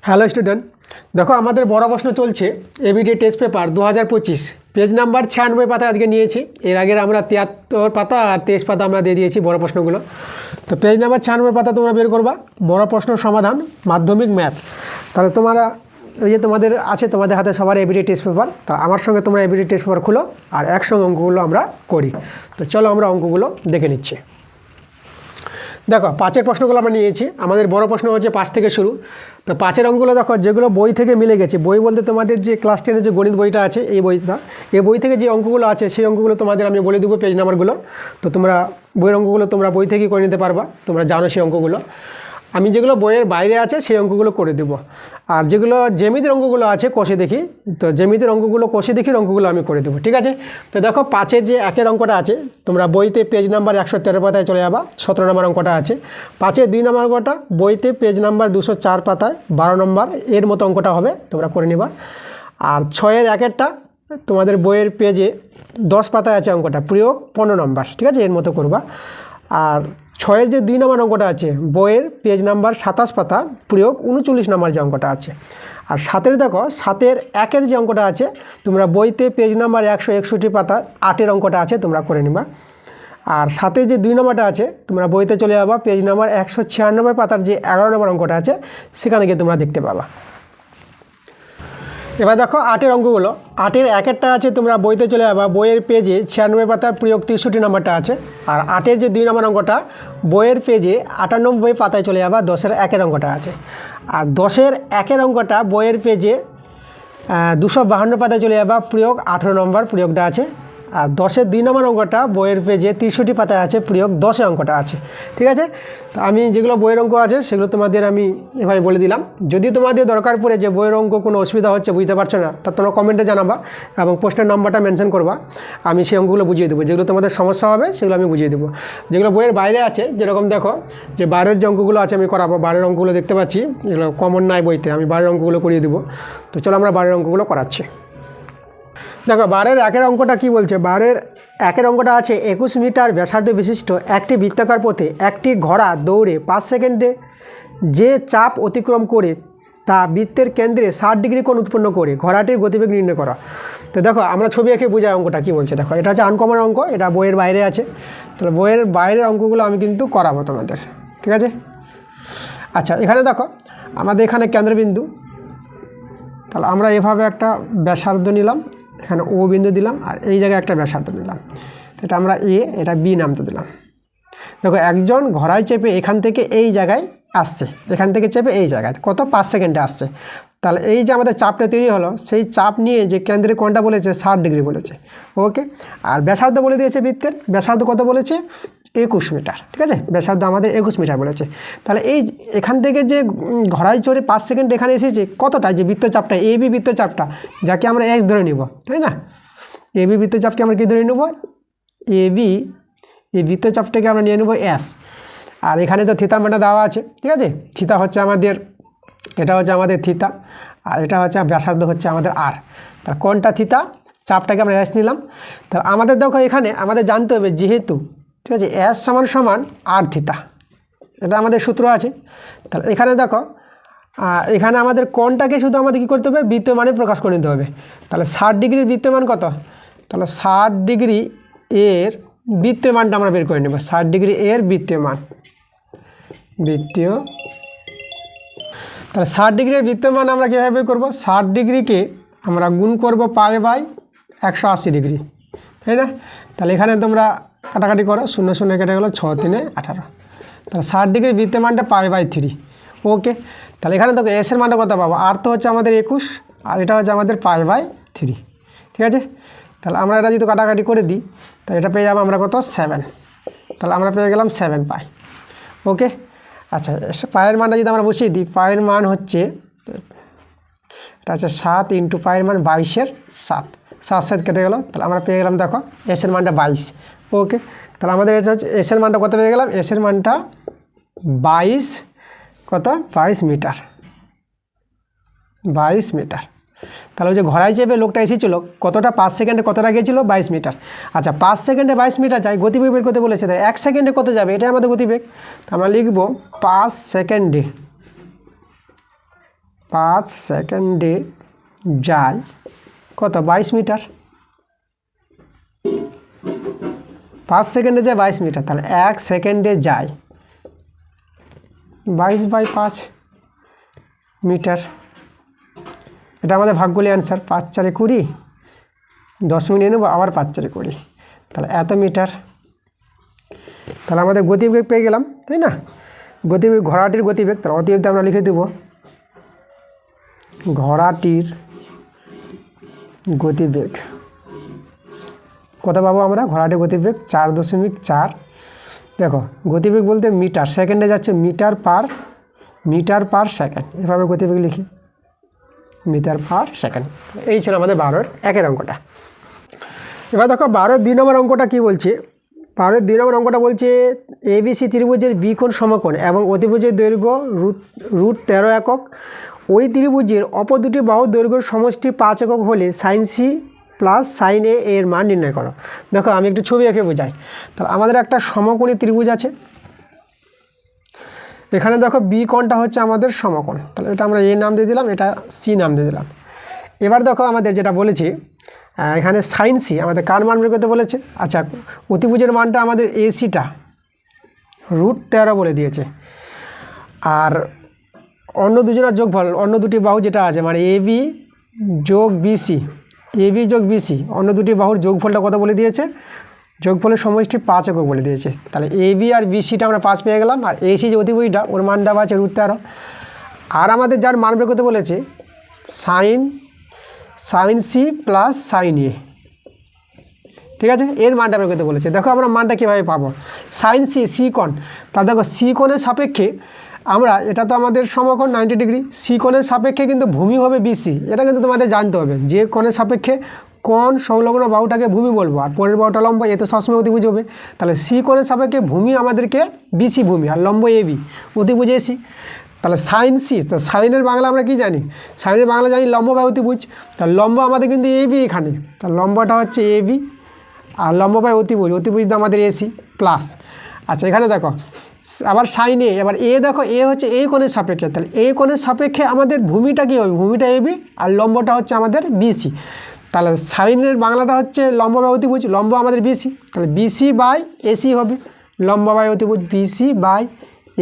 Hello student, দেখো আমাদের বড় প্রশ্ন চলছে ABD test paper 2025 page number 96 পাতা আজকে নিয়েছি। এর আগের আমরা 73 পাতা আর 23 পাতা আমরা দিয়ে দিয়েছি বড় প্রশ্নগুলো। তো পেজ নাম্বার 96 পাতা তোমরা বের করবা, বড় প্রশ্ন সমাধান মাধ্যমিক ম্যাথ। তাহলে তোমরা এই যে তোমাদের আছে, তোমাদের হাতে সবার এবিডি টেস্ট পেপার, তা আমার সঙ্গে তোমরা এবিডি টেস্ট পেপার খুলো আর একসঙ্গে অঙ্কগুলো আমরা করি। তো চলো আমরা অঙ্কগুলো দেখে নিচ্ছি। দেখো পাঁচের প্রশ্নগুলো আমরা নিয়েছি, আমাদের বড় প্রশ্ন হচ্ছে 5 থেকে শুরু। তো পাঁচের অঙ্কগুলো দেখো যেগুলো বই থেকে মিলে গেছে, বই বলতে তোমাদের যে ক্লাস 10-এর যে গণিত বইটা আছে এই বইটা, এই বই থেকে যে অঙ্কগুলো আছে সেই অঙ্কগুলো তোমাদের আমি বলে দেবো পেজ নাম্বারগুলো। তো তোমরা বইয়ের অঙ্কগুলো তোমরা বই থেকেই করে নিতে পারবা, তোমরা জানো সেই অঙ্কগুলো। আমি যেগুলো বইয়ের বাইরে আছে সেই অঙ্কগুলো করে দেবো, আর যেগুলো জ্যামিতির অঙ্কগুলো আছে কষে দেখি, তো জ্যামিতির অঙ্কগুলো কষে দেখি অঙ্কগুলো আমি করে দেবো, ঠিক আছে। তো দেখো পাঁচের যে একের অঙ্কটা আছে, তোমরা বইতে পেজ নাম্বার 113 পাতায় চলে যাবা, 17 নম্বর অঙ্কটা আছে। পাঁচের 2 নম্বর অঙ্কটা বইতে পেজ নাম্বার 204 পাতায় 12 নম্বর এর মতো অঙ্কটা হবে, তোমরা করে নিবা। আর 6-এর একেরটা তোমাদের বইয়ের পেজে 10 পাতায় আছে অঙ্কটা, প্রয়োগ 15 নম্বর, ঠিক আছে, এর মতো করবা। আর 6-এর যে 2 নম্বর অঙ্কটা আছে বইয়ের পেজ নাম্বার 27 পাতা, প্রয়োগ 39 নম্বর যে অঙ্কটা আছে। আর 7-এর দেখো 7-এর একের যে অঙ্কটা আছে তোমরা বইতে পেজ নাম্বার 161 পাতা 8-এর অঙ্কটা আছে, তোমরা করে নিবা। আর 7-এর যে 2 নম্বরটা আছে তোমরা বইতে চলে যাবা, পেজ নাম্বার 196 পাতার যে 11 নম্বর অঙ্কটা আছে সেখানে গিয়ে তোমরা দেখতে পাবা। এবার দেখো 8-এর অঙ্কগুলো, 8-এর একেরটা আছে তোমরা বইতে চলে যাবা, বইয়ের পেজে 96 পাতার প্রয়োগ 63 নম্বরটা আছে। আর 8-এর যে 2 নম্বর অঙ্কটা বইয়ের পেজে 98 পাতায় চলে যাবা, 10-এর একের অঙ্কটা আছে। আর 10-এর একের অঙ্কটা বইয়ের পেজে 252 পাতায় চলে যাবা, প্রয়োগ 18 নম্বর প্রয়োগটা আছে। আর 10-এর 2 নম্বর অঙ্কটা বইয়ের পেজে 63 পাতায় আছে, প্রয়োগ 10-এ অঙ্কটা আছে, ঠিক আছে। তো আমি যেগুলো বইয়ের অঙ্ক আছে সেগুলো তোমাদের আমি এভাবে বলে দিলাম। যদি তোমাদের দরকার পড়ে যে বইয়ের অঙ্ক কোনো অসুবিধা হচ্ছে, বুঝতে পারছো না, তা তোমরা কমেন্টে জানাবা এবং পোস্টের নম্বরটা মেনশন করবা, আমি সেই অঙ্কগুলো বুঝিয়ে দেবো। যেগুলো তোমাদের সমস্যা হবে সেগুলো আমি বুঝিয়ে দেবো। যেগুলো বইয়ের বাইরে আছে, যেরকম দেখো যে বাইরের যে অঙ্কগুলো আছে আমি করাবো, বাইরের অঙ্কগুলো দেখতে পাচ্ছি এগুলো কমন নাই বইতে, আমি বাইরের অঙ্কগুলো করিয়ে দেবো। তো চলো আমরা বাইরের অঙ্কগুলো করাচ্ছি। দেখো 12-এর একের অঙ্কটা কি বলছে, 12-এর একের অঙ্কটা আছে 21 মিটার ব্যাসার্ধ বিশিষ্ট একটি বৃত্তাকার পথে একটি ঘোড়া দৌড়ে 5 সেকেন্ডে যে চাপ অতিক্রম করে তা বৃত্তের কেন্দ্রে 60 ডিগ্রি কোণ উৎপন্ন করে ঘোড়াটির গতিবেগ নির্ণয় করা। তো দেখো আমরা ছবি এঁকে বোঝাই অঙ্কটা কী বলছে। দেখো এটা হচ্ছে আনকমন অঙ্ক, এটা বইয়ের বাইরে আছে। তাহলে বইয়ের বাইরের অঙ্কগুলো আমি কিন্তু করাবো তোমাদের, ঠিক আছে। আচ্ছা এখানে দেখো আমাদের এখানে কেন্দ্রবিন্দু, তাহলে আমরা এভাবে একটা ব্যাসার্ধ নিলাম, এখানে ও বিন্দু দিলাম আর এই জায়গায় একটা ব্যাসার্ধ নিলাম, এটা আমরা এ, এটা বি নামতে দিলাম। দেখো একজন ঘোড়ায় চেপে এখান থেকে এই জায়গায় আসছে, এখান থেকে চেপে এই জায়গায় কত 5 সেকেন্ডে আসছে। তাহলে এই যে আমাদের চাপটা তৈরি হলো, সেই চাপ নিয়ে যে কেন্দ্রের কোণটা বলেছে 60 ডিগ্রি বলেছে, ওকে। আর ব্যাসার্ধ বলে দিয়েছে বৃত্তের, ব্যাসার্ধ কত বলেছে 21 মিটার, ঠিক আছে, ব্যাসার্ধ আমাদের 21 মিটার বলেছে। তাহলে এই এখান থেকে যে ঘোড়ায় চড়ে 5 সেকেন্ড এখানে এসেছে কতটা, যে বৃত্তচাপটা এ বি বৃত্তচাপটা, যাকে আমরা এক্স ধরে নিব, তাই না। এ বি বৃত্তচাপকে আমরা কী ধরে নেব, এ বি, এই বৃত্তচাপটাকে আমরা নিয়ে নেব এস। আর এখানে তো থিতার মানটা দেওয়া আছে, ঠিক আছে। থিতা হচ্ছে আমাদের, এটা হচ্ছে আমাদের থিতা, আর এটা হচ্ছে ব্যাসার্ধ হচ্ছে আমাদের আর। তার কোনটা থিতা, চাপটাকে আমরা এস নিলাম। তা আমাদের দেখো এখানে আমাদের জানতে হবে যেহেতু, ঠিক আছে, এস সমান সমান আর থিতা, এটা আমাদের সূত্র আছে। তাহলে এখানে দেখো এখানে আমাদের কোণটাকে শুধু আমাদের কী করতে হবে, বৃত্তমানে প্রকাশ করে নিতে হবে। তাহলে 60 ডিগ্রির বৃত্তমান কত, তাহলে 60 ডিগ্রি এর বৃত্তীয় মানটা আমরা বের করে নেব। 60 ডিগ্রি এর বৃত্তীয় মান, তাহলে 60 ডিগ্রির বৃত্তীয় মান আমরা কীভাবে বের করবো, 60 ডিগ্রিকে আমরা গুণ করব পাই বাই 180 ডিগ্রি, তাই না। তাহলে এখানে তোমরা কাটাকাটি করো, 0 0 কেটে গেলো, 6 3 18। তাহলে 60 ডিগ্রির বৃত্তীয় মানটা পাই বাই 3, ওকে। তাহলে এখানে দেখো এসের মানটা কত পাবো, আর তো হচ্ছে আমাদের 21 আর এটা হচ্ছে আমাদের পাই বাই 3, ঠিক আছে। তাহলে আমরা এটা যদি কাটাকাটি করে দিই তাহলে এটা পেয়ে যাবো আমরা কত 7, তাহলে আমরা পেয়ে গেলাম 7 পাই, ওকে। আচ্ছা পায়ের মানটা যদি আমরা বসিয়ে দিই, পায়ের মান হচ্ছে, এটা হচ্ছে 7 ইন্টু পায়ের মান 22-এর 7, 7 7 কেটে গেলো, তাহলে আমরা পেয়ে গেলাম দেখো এসের মানটা 22, ওকে। তাহলে আমাদের এটা হচ্ছে এসের মানটা কত পেয়ে গেলাম, এসের মানটা 22, কত 22 মিটার, 22 মিটার। তাহলে ওই যে ঘোড়ায় চেপে লোকটা এসেছিলো কতটা, 5 সেকেন্ডে কতটা গিয়েছিলো 22 মিটার। আচ্ছা 5 সেকেন্ডে 22 মিটার যায়, গতিবেগ বের করতে বলেছে, তাই 1 সেকেন্ডে কত যাবে, এটাই আমাদের গতিবেগ। আমরা লিখব 5 সেকেন্ডে 5 সেকেন্ডে যায় কত 22 মিটার। 5 সেকেন্ডে যায় 22 মিটার, তাহলে 1 সেকেন্ডে যায় 22/5 মিটার। এটা আমাদের ভাগগুলি অ্যান্সার। 5 4 20, 10 মিনিট নেব, আবার 5 4 20, তাহলে এত মিটার। তাহলে আমাদের গতিবেগ পেয়ে গেলাম, তাই না? গতিবেগ, ঘোড়াটির গতিবেগ, তাহলে অতিবেগটা আমরা লিখে দেব ঘোড়াটির গতিবেগ। কত পাবো আমরা? ঘোড়াটির গতিবেগ 4.4। দেখো গতিবেগ বলতে মিটার, সেকেন্ডে যাচ্ছে মিটার পার সেকেন্ড, এভাবে গতিবেগ লিখি মিটার পার সেকেন্ড। এই ছিল আমাদের 12-এর 1-এর অঙ্কটা। এবার দেখো 12-এর 2 নম্বর অঙ্কটা কী বলছে। 12-এর 2 নম্বর অঙ্কটা বলছে ABC ত্রিভুজের বিকোণ সমকোণ এবং অতিভুজের দৈর্ঘ্য √13 একক। ওই ত্রিভুজের অপর দুটি বাহুর দৈর্ঘ্যের সমষ্টি 5 একক হলে sin C plus sin A এর মান নির্ণয় করো। দেখো আমি একটু ছবি এঁকে বোঝাই। তাহলে আমাদের একটা সমকোণী ত্রিভুজ আছে, এখানে দেখো বি কোণটা হচ্ছে আমাদের সমকোণ, তাহলে এটা আমরা এ নাম দিয়ে দিলাম, এটা সি নাম দিয়ে দিলাম। এবার দেখো আমাদের যেটা বলেছি এখানে sin C আমাদের কার মান বের করতে বলেছে। আচ্ছা অতিভুজের মানটা আমাদের এসিটা √13 বলে দিয়েছে, আর অন্য দুজনের যোগফল, অন্য দুটি বাহু যেটা আছে মানে এবি যোগ বিসি, অন্য দুটি বাহুর যোগফলটা কত বলে দিয়েছে? যোগফলের সমষ্টি 5 একক বলে দিয়েছে। তাহলে এবি আর বিসিটা আমরা 5 পেয়ে গেলাম, আর এসি যে অতিভুজটা ওর মান দেওয়া আছে √13। আর আমাদের যার মান বের করতে বলেছে sin C plus sin A, ঠিক আছে, এর মানটা বের করতে বলেছে। দেখো আমরা মানটা কীভাবে পাবো? sin C কোণ, তা দেখো সি কোণের সাপেক্ষে আমরা, এটা তো আমাদের সমকোণ 90 ডিগ্রি, সি কোণের সাপেক্ষে কিন্তু ভূমি হবে বিসি, এটা কিন্তু তোমাদের জানতে হবে। যে কোণের সাপেক্ষে কোণ সংলগ্ন বাহুটাকে ভূমি বলবো, আর পরের বাহুটা লম্ব, এ তো সবসময় অতিভুজ হবে। তাহলে সি কোণের সাপেক্ষে ভূমি আমাদেরকে বিসি ভূমি, আর লম্ব এবি, অতিভুজ এসি। তাহলে sin C, তো সাইনের বাংলা আমরা কি জানি? সাইনের বাংলা জানি লম্ব বাই অতিভুজ। তাহলে লম্ব আমাদের কিন্তু এবি এখানে, তাহলে লম্বটা হচ্ছে এবি, আর লম্ব বাই অতিভুজটা আমাদের এসি প্লাস। আচ্ছা এখানে দেখো আবার sin A, এবার এ দেখো এ হচ্ছে এই কোণের সাপেক্ষে, তাহলে এই কোণের সাপেক্ষে আমাদের ভূমিটা কী হবে? ভূমিটা এবি, আর লম্বটা হচ্ছে আমাদের বিসি। তাহলে সাইনের বাংলাটা হচ্ছে লম্ব বাই অতিভুজ, লম্ব আমাদের বিসি, তাহলে বিসি বাই এসি হবে, লম্ব বাই অতিভুজ বিসি বাই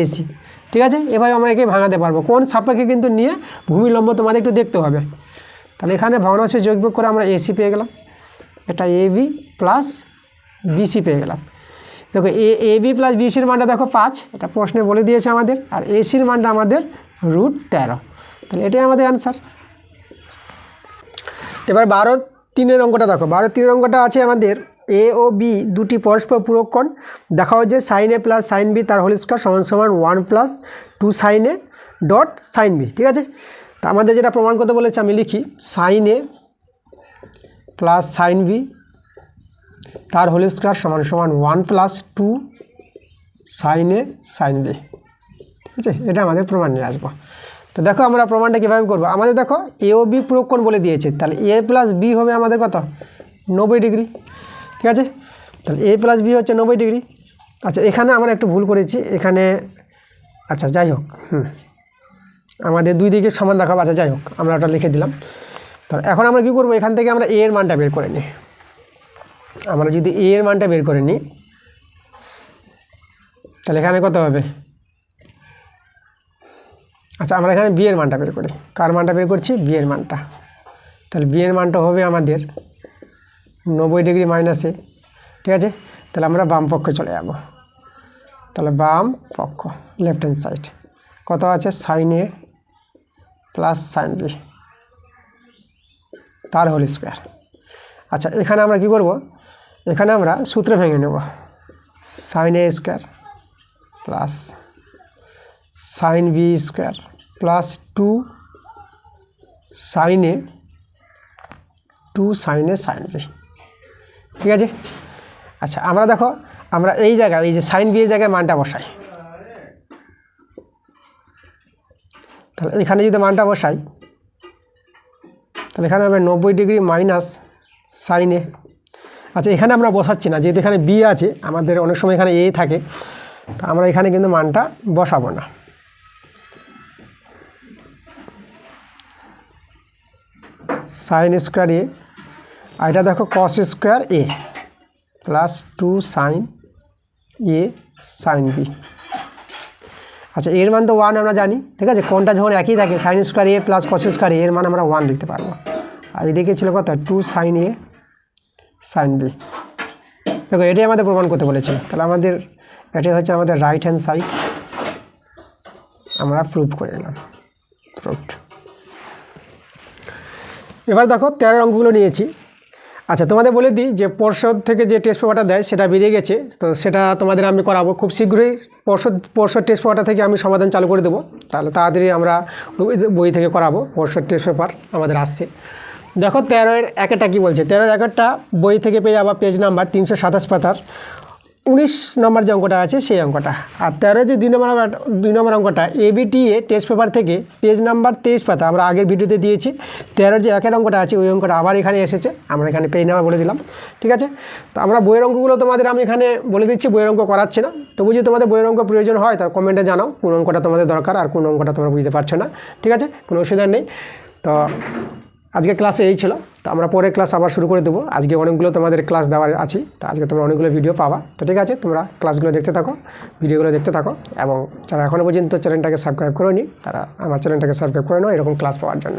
এসি। ঠিক আছে, এভাবে আমরা একে ভাঙাতে পারবো। কোন সাপেক্ষে কিন্তু নিয়ে ভূমি লম্ব তোমাদের একটু দেখতে হবে। তাহলে এখানে ভগ্নাংশে যোগ বিয়োগ করে আমরা এসি পেয়ে গেলাম, এটা এবি প্লাস বিসি পেয়ে গেলাম। দেখো এবি প্লাস বিসির মানটা দেখো 5, এটা প্রশ্নে বলে দিয়েছে আমাদের, আর এসির মানটা আমাদের √13, তাহলে এটাই আমাদের অ্যান্সার। এবার 12-3 অঙ্কটা দেখো। 12-3 অঙ্কটা আছে আমাদের এ ও বি দুটি পরস্পর পূরক কোণ, দেখা হচ্ছে sin A plus sin B তার হোল স্কয়ার সমান 1 plus 2 sin A dot sin B। ঠিক আছে, তা আমাদের যেটা প্রমাণ করতে বলেছে আমি লিখি sin A plus sin B তার হোল স্কয়ার সমান 1 plus 2 sin A sin B। ঠিক আছে, এটা আমাদের প্রমাণ নিয়ে আসবো। তো দেখো আমরা প্রমাণটা কীভাবে করবো। আমাদের দেখো এ ও বি পূরক কোণ বলে দিয়েছে, তাহলে এ প্লাস বি হবে আমাদের কত? 90 ডিগ্রি। ঠিক আছে, তাহলে এ প্লাস বি হচ্ছে 90 ডিগ্রি। আচ্ছা এখানে আমরা একটু ভুল করেছি এখানে, আচ্ছা যাই হোক, আমাদের দুই দিকে সমান দেখাবো। আচ্ছা যাই হোক, আমরা ওটা লিখে দিলাম। তাহলে এখন আমরা কী করবো, এখান থেকে আমরা এ এর মানটা বের করে নিই। আমরা যদি এ এর মানটা বের করে নিই, তাহলে এখানে কত হবে? আচ্ছা আমরা এখানে বি এর মানটা বের করি। কার মানটা বের করছি? বি এর মানটা। তাহলে বি এর মানটা হবে আমাদের 90 ডিগ্রি মাইনাস এ। ঠিক আছে, তাহলে আমরা বাম পক্ষে চলে যাব। তাহলে বাম পক্ষ, লেফট হ্যান্ড সাইড, কত আছে? sin A plus sin B তার হোল স্কোয়ার। আচ্ছা এখানে আমরা কি করব, এখানে আমরা সূত্র ভেঙে নেব, sin A square plus sin B square plus 2 sin A sin B। ঠিক আছে, আচ্ছা আমরা দেখো আমরা এই জায়গায় এই যে sin B এর জায়গায় মানটা বসাই, তাহলে এখানে যদি মানটা বসাই তাহলে এখানে হবে 90 ডিগ্রি মাইনাস sin A। আচ্ছা এখানে আমরা বসাচ্ছি না, যেহেতু এখানে বি আছে, আমাদের অনেক সময় এখানে এ থাকে, তো আমরা এখানে কিন্তু মানটা বসাবো না। সাইন স্কোয়ার এ, আর এটা দেখো কস স্কোয়ার এ প্লাস 2 সাইন এ সাইন বি। আচ্ছা, এর মান তো 1 আমরা জানি, ঠিক আছে। কোনটা যখন একই থাকে সাইন স্কোয়ার এ প্লাস কস স্কোয়ার এর মান আমরা 1 লিখতে পারবো। আর এদিকে ছিল কত 2 সাইন এ সাইন বি। দেখো এটাই আমাদের প্রমাণ করতে বলেছিল, তাহলে আমাদের এটাই হচ্ছে আমাদের রাইট হ্যান্ড সাইড, আমরা প্রুভ করে নিলাম, প্রুভড। এবার দেখো 13 অঙ্কগুলো নিয়েছি। আচ্ছা, তোমাদের বলে দিই যে পর্ষদ থেকে যে টেস্ট পেপারটা দেয় সেটা বেরিয়ে গেছে, তো সেটা তোমাদের আমি করাবো খুব শীঘ্রই। পর্ষদ টেস্ট পেপারটা থেকে আমি সমাধান চালু করে দেবো, তাহলে তাড়াতাড়ি আমরা বই থেকে করাবো। পর্ষদ টেস্ট পেপার আমাদের আসছে। দেখো 13-এর একটা কী বলছে, 13-এর একটা বই থেকে পেয়ে যাবা পেজ নাম্বার 327 পাতার 19 নম্বর যে অঙ্কটা আছে সেই অঙ্কটা। আর 13 যে 2 নম্বর অঙ্কটা এবিটিএ টেস্ট পেপার থেকে পেজ নাম্বার 23 পাতা, আমরা আগের ভিডিওতে দিয়েছি। 13 যে একের অঙ্কটা আছে ওই অঙ্কটা আবার এখানে এসেছে, আমরা এখানে পেজ নাম্বার বলে দিলাম, ঠিক আছে। তো আমরা বইয়ের অঙ্কগুলো তোমাদের আমি এখানে বলে দিচ্ছি, বইয়ের অঙ্ক করাচ্ছি না। তবু যদি তোমাদের বইয়ের অঙ্ক প্রয়োজন হয় তার কমেন্টে জানাও কোন অঙ্কটা তোমাদের দরকার আর কোন অঙ্কটা তোমরা বুঝতে পারছো না, ঠিক আছে, কোনো অসুবিধা নেই। তো আজকে ক্লাসে এই ছিল, তো আমরা পরে ক্লাস আবার শুরু করে দেবো। আজকে অনেকগুলো তোমাদের ক্লাস দেওয়ার আছে, তো আজকে তোমরা অনেকগুলো ভিডিও পাবা। তো ঠিক আছে, তোমরা ক্লাসগুলো দেখতে থাকো, ভিডিওগুলো দেখতে থাকো, এবং যারা এখনও পর্যন্ত চ্যানেলটাকে সাবস্ক্রাইব করোনি তারা আমার চ্যানেলটাকে সাবস্ক্রাইব করে নাও এরকম ক্লাস পাওয়ার জন্য।